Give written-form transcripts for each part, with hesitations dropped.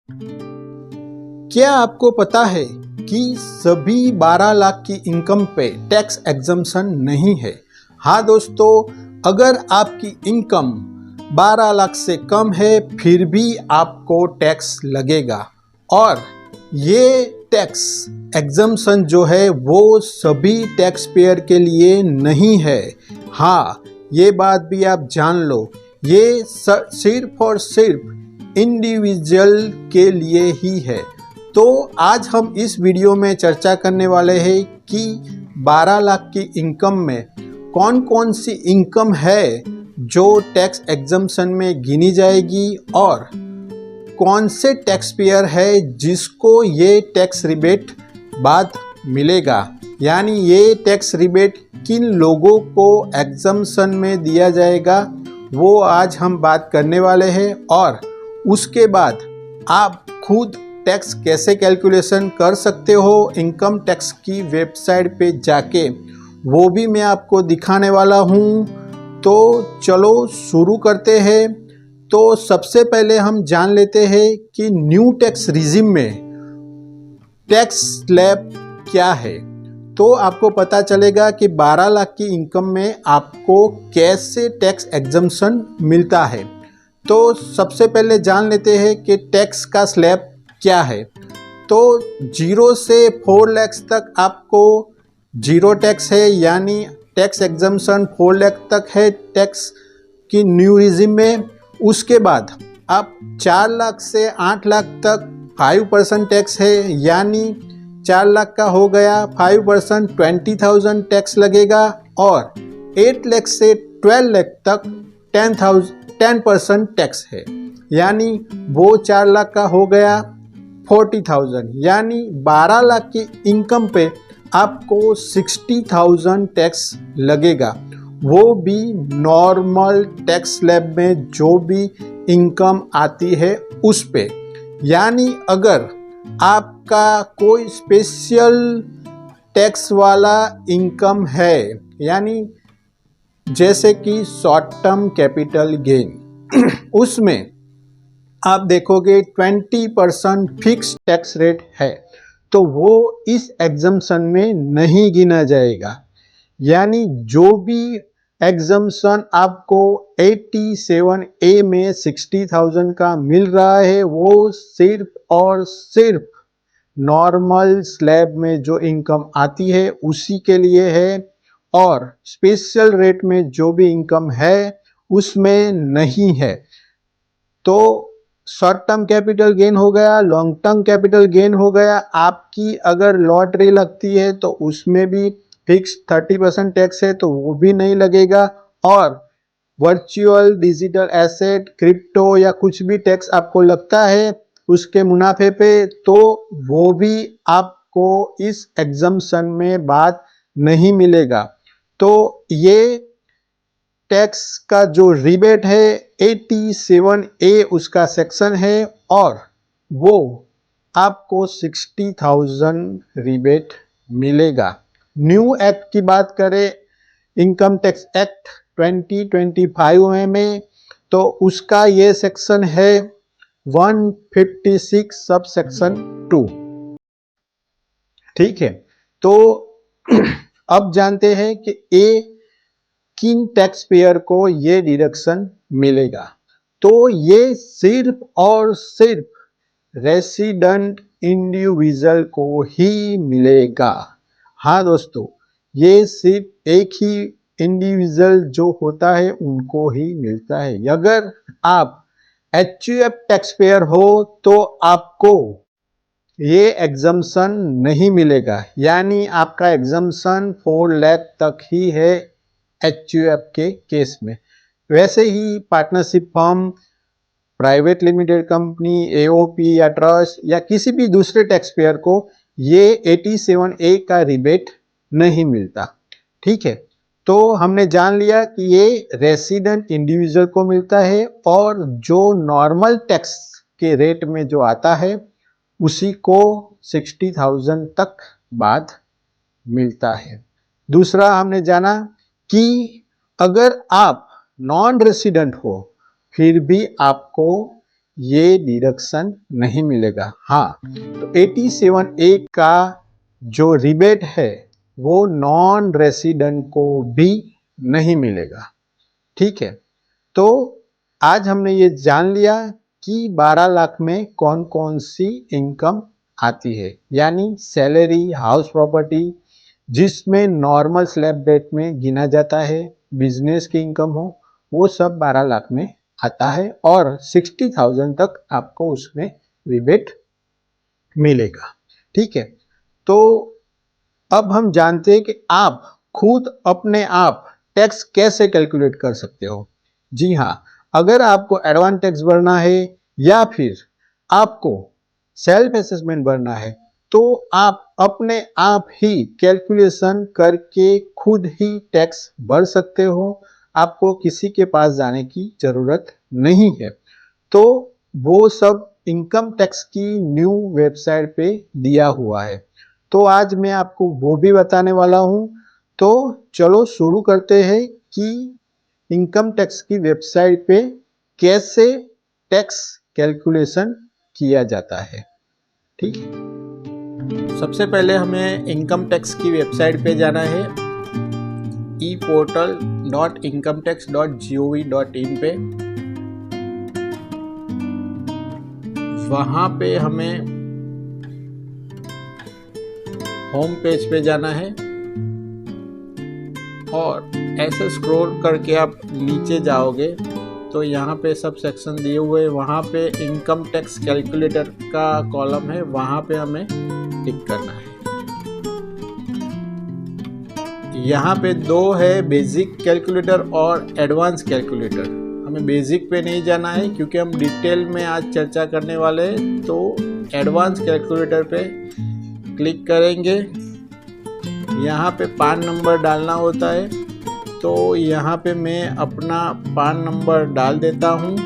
क्या आपको पता है कि सभी 12 लाख की इनकम पे टैक्स एग्जम्पशन नहीं है? हाँ दोस्तों, अगर आपकी इनकम 12 लाख से कम है फिर भी आपको टैक्स लगेगा। और ये टैक्स एग्जम्पशन जो है वो सभी टैक्स पेयर के लिए नहीं है। हाँ, ये बात भी आप जान लो, ये सिर्फ और सिर्फ इंडिविजुअल के लिए ही है। तो आज हम इस वीडियो में चर्चा करने वाले हैं कि 12 लाख की इनकम में कौन कौन सी इनकम है जो टैक्स एग्जम्पशन में गिनी जाएगी और कौन से टैक्स पेयर है जिसको ये टैक्स रिबेट बाद मिलेगा, यानी ये टैक्स रिबेट किन लोगों को एग्जम्पशन में दिया जाएगा वो आज हम बात करने वाले हैं। और उसके बाद आप खुद टैक्स कैसे कैलकुलेशन कर सकते हो इनकम टैक्स की वेबसाइट पे जाके, वो भी मैं आपको दिखाने वाला हूँ। तो चलो शुरू करते हैं। तो सबसे पहले हम जान लेते हैं कि न्यू टैक्स रिजिम में टैक्स स्लैब क्या है। तो आपको पता चलेगा कि 12 लाख की इनकम में आपको कैसे टैक्स एग्जम्पशन मिलता है। तो सबसे पहले जान लेते हैं कि टैक्स का स्लैब क्या है। तो 0 से 4 लाख तक आपको जीरो टैक्स है, यानी टैक्स एग्जम्पशन 4 लाख तक है टैक्स की न्यू रिजिम में। उसके बाद आप 4 लाख से 8 लाख तक 5% टैक्स है, यानी 4 लाख का हो गया 5% 20,000 टैक्स लगेगा। और 8 लाख से 12 लाख तक 10% टैक्स है, यानी वो 4 लाख का हो गया 40,000, यानी 12 लाख की इनकम पे आपको 60,000 टैक्स लगेगा, वो भी नॉर्मल टैक्स स्लैब में जो भी इनकम आती है उस पे। यानी अगर आपका कोई स्पेशल टैक्स वाला इनकम है, यानी जैसे कि शॉर्ट टर्म कैपिटल गेन उसमें आप देखोगे 20% फिक्स टैक्स रेट है, तो वो इस एग्जम्पशन में नहीं गिना जाएगा। यानी जो भी एग्जम्पशन आपको 87A में 60,000 का मिल रहा है वो सिर्फ और सिर्फ नॉर्मल स्लैब में जो इनकम आती है उसी के लिए है, और स्पेशल रेट में जो भी इनकम है उसमें नहीं है। तो शॉर्ट टर्म कैपिटल गेन हो गया, लॉन्ग टर्म कैपिटल गेन हो गया। आपकी अगर लॉटरी लगती है तो उसमें भी फिक्स 30% टैक्स है, तो वो भी नहीं लगेगा। और वर्चुअल डिजिटल एसेट, क्रिप्टो या कुछ भी टैक्स आपको लगता है उसके मुनाफे पे, तो वो भी आपको इस एग्जम्पशन में बाद नहीं मिलेगा। तो ये टैक्स का जो रिबेट है 87A उसका सेक्शन है, और वो आपको 60,000 रिबेट मिलेगा। न्यू एक्ट की बात करें, इनकम टैक्स एक्ट 2025 में, तो उसका ये सेक्शन है 156 सब सेक्शन 2। ठीक है, तो अब जानते हैं कि किन टैक्स पेयर को ये डिडक्शन मिलेगा। तो ये सिर्फ और सिर्फ रेसिडेंट इंडिविजुअल को ही मिलेगा। हाँ दोस्तों, ये सिर्फ एक ही इंडिविजुअल जो होता है उनको ही मिलता है। अगर आप एचयूएफ टैक्स पेयर हो तो आपको ये एग्जम्पशन नहीं मिलेगा, यानी आपका एग्जम्पशन 4 लाख तक ही है एचयूएफ के केस में। वैसे ही partnership firm, private limited company, AOP या ट्रस्ट या किसी भी दूसरे टैक्स पेयर को ये 87A का रिबेट नहीं मिलता। ठीक है, तो हमने जान लिया कि ये रेसिडेंट इंडिविजुअल को मिलता है, और जो नॉर्मल टैक्स के रेट में जो आता है उसी को 60,000 तक बाद मिलता है। दूसरा हमने जाना कि अगर आप नॉन रेसिडेंट हो फिर भी आपको ये डिडक्शन नहीं मिलेगा। हाँ, तो 87A का जो रिबेट है वो नॉन रेसिडेंट को भी नहीं मिलेगा। ठीक है, तो आज हमने ये जान लिया कि 12 लाख में कौन कौन सी इनकम आती है, यानी सैलरी, हाउस प्रॉपर्टी, जिसमें नॉर्मल स्लैब रेट में गिना जाता है, बिजनेस की इनकम हो, वो सब 12 लाख में आता है और 60,000 तक आपको उसमें रिबेट मिलेगा। ठीक है, तो अब हम जानते हैं कि आप खुद अपने आप टैक्स कैसे कैलकुलेट कर सकते हो। जी हाँ, अगर आपको एडवांस टैक्स भरना है या फिर आपको सेल्फ असेसमेंट भरना है तो आप अपने आप ही कैलकुलेशन करके खुद ही टैक्स भर सकते हो। आपको किसी के पास जाने की जरूरत नहीं है। तो वो सब इनकम टैक्स की न्यू वेबसाइट पे दिया हुआ है, तो आज मैं आपको वो भी बताने वाला हूँ। तो चलो शुरू करते हैं कि इनकम टैक्स की वेबसाइट पे कैसे टैक्स कैलकुलेशन किया जाता है। ठीक है, सबसे पहले हमें इनकम टैक्स की वेबसाइट पे जाना है, eportal.incometax.gov.in पे। वहाँ पे हमें होम पेज पे जाना है और ऐसे स्क्रॉल करके आप नीचे जाओगे तो यहाँ पे सब सेक्शन दिए हुए हैं। वहाँ पे इनकम टैक्स कैलकुलेटर का कॉलम है, वहाँ पे हमें टिक करना है। यहाँ पे दो है, बेसिक कैलकुलेटर और एडवांस कैलकुलेटर। हमें बेसिक पे नहीं जाना है क्योंकि हम डिटेल में आज चर्चा करने वाले हैं। तो एडवांस कैलकुलेटर पे क्लिक करेंगे। यहाँ पे पान नंबर डालना होता है, तो यहाँ पे मैं अपना पान नंबर डाल देता हूँ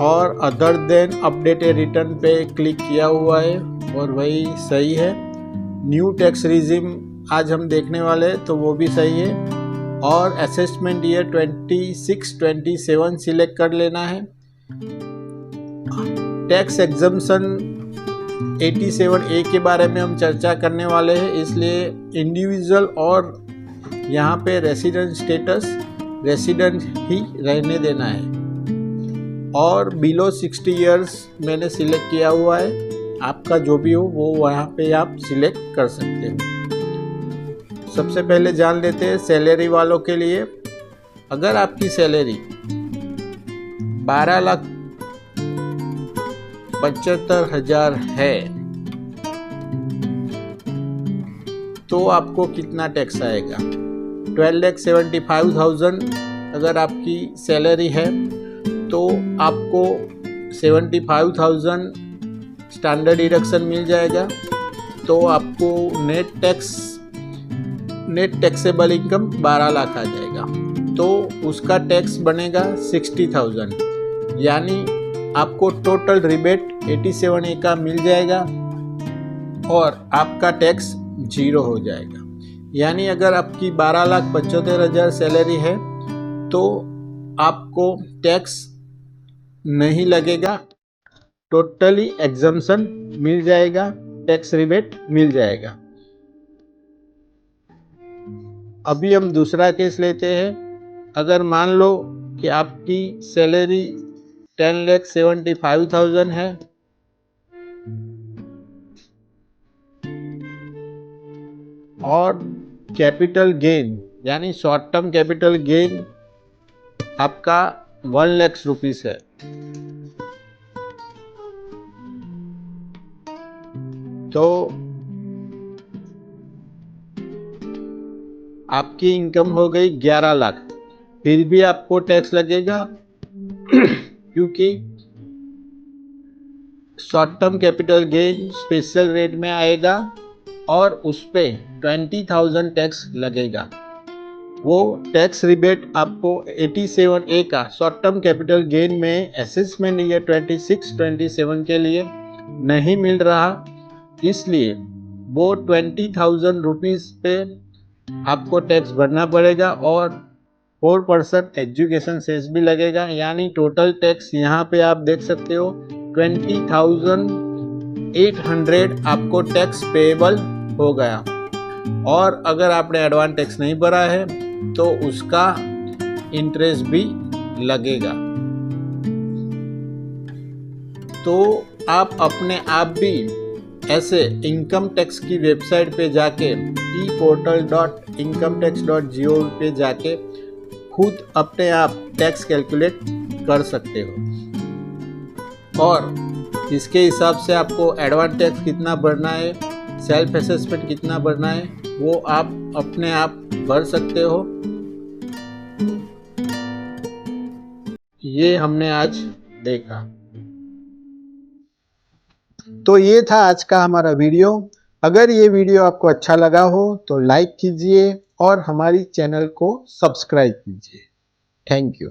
और अदर देन अपडेटेड रिटर्न पे क्लिक किया हुआ है और वही सही है। न्यू टैक्स रिजिम आज हम देखने वाले हैं तो वो भी सही है और असेसमेंट ईयर 26-27 सिलेक्ट कर लेना है। टैक्स एग्जम्पशन 87A के बारे में हम चर्चा करने वाले हैं, इसलिए इंडिविजुअल और यहाँ पे रेसिडेंट स्टेटस रेसिडेंट ही रहने देना है और बिलो 60 इयर्स मैंने सिलेक्ट किया हुआ है। आपका जो भी हो वो वहाँ पे आप सिलेक्ट कर सकते हो। सबसे पहले जान लेते हैं सैलरी वालों के लिए। अगर आपकी सैलरी 12,75,000 है तो आपको कितना टैक्स आएगा। 12,75,000 अगर आपकी सैलरी है तो आपको 75,000 स्टैंडर्ड डिडक्शन मिल जाएगा। तो आपको नेट टैक्सेबल इनकम 12 लाख आ जाएगा। तो उसका टैक्स बनेगा 60,000, यानी आपको टोटल रिबेट 87A का मिल जाएगा और आपका टैक्स 0 हो जाएगा। यानी अगर आपकी 12,75,000 सैलरी है तो आपको टैक्स नहीं लगेगा, टोटली एग्जम्पशन मिल जाएगा, टैक्स रिबेट मिल जाएगा। अभी हम दूसरा केस लेते हैं। अगर मान लो कि आपकी सैलरी 10,75,000 है और कैपिटल गेन यानी शॉर्ट टर्म कैपिटल गेन आपका 1 लाख रुपीस है, तो आपकी इनकम हो गई 11 लाख। फिर भी आपको टैक्स लगेगा क्योंकि short term capital gain special rate में आएगा और उस पे 20,000 टैक्स लगेगा। वो टैक्स रिबेट आपको 87A का शॉर्ट टर्म कैपिटल गेन में असेसमेंट ईयर 26-27 के लिए नहीं मिल रहा, इसलिए वो 20,000 रुपीज़ पे आपको टैक्स भरना पड़ेगा और 4% एजुकेशन सेस भी लगेगा, यानी टोटल टैक्स यहाँ पे आप देख सकते हो 20,800 आपको टैक्स पेएबल हो गया। और अगर आपने एडवांस टैक्स नहीं भरा है तो उसका इंटरेस्ट भी लगेगा। तो आप अपने आप भी ऐसे इनकम टैक्स की वेबसाइट पे जाके eportal.incometax.gov पे जाके खुद अपने आप टैक्स कैलकुलेट कर सकते हो, और इसके हिसाब से आपको एडवांस टैक्स कितना भरना है, सेल्फ असेसमेंट कितना भरना है, वो आप अपने आप भर सकते हो। ये हमने आज देखा। तो ये था आज का हमारा वीडियो। अगर ये वीडियो आपको अच्छा लगा हो तो लाइक कीजिए और हमारी चैनल को सब्सक्राइब कीजिए। Thank you.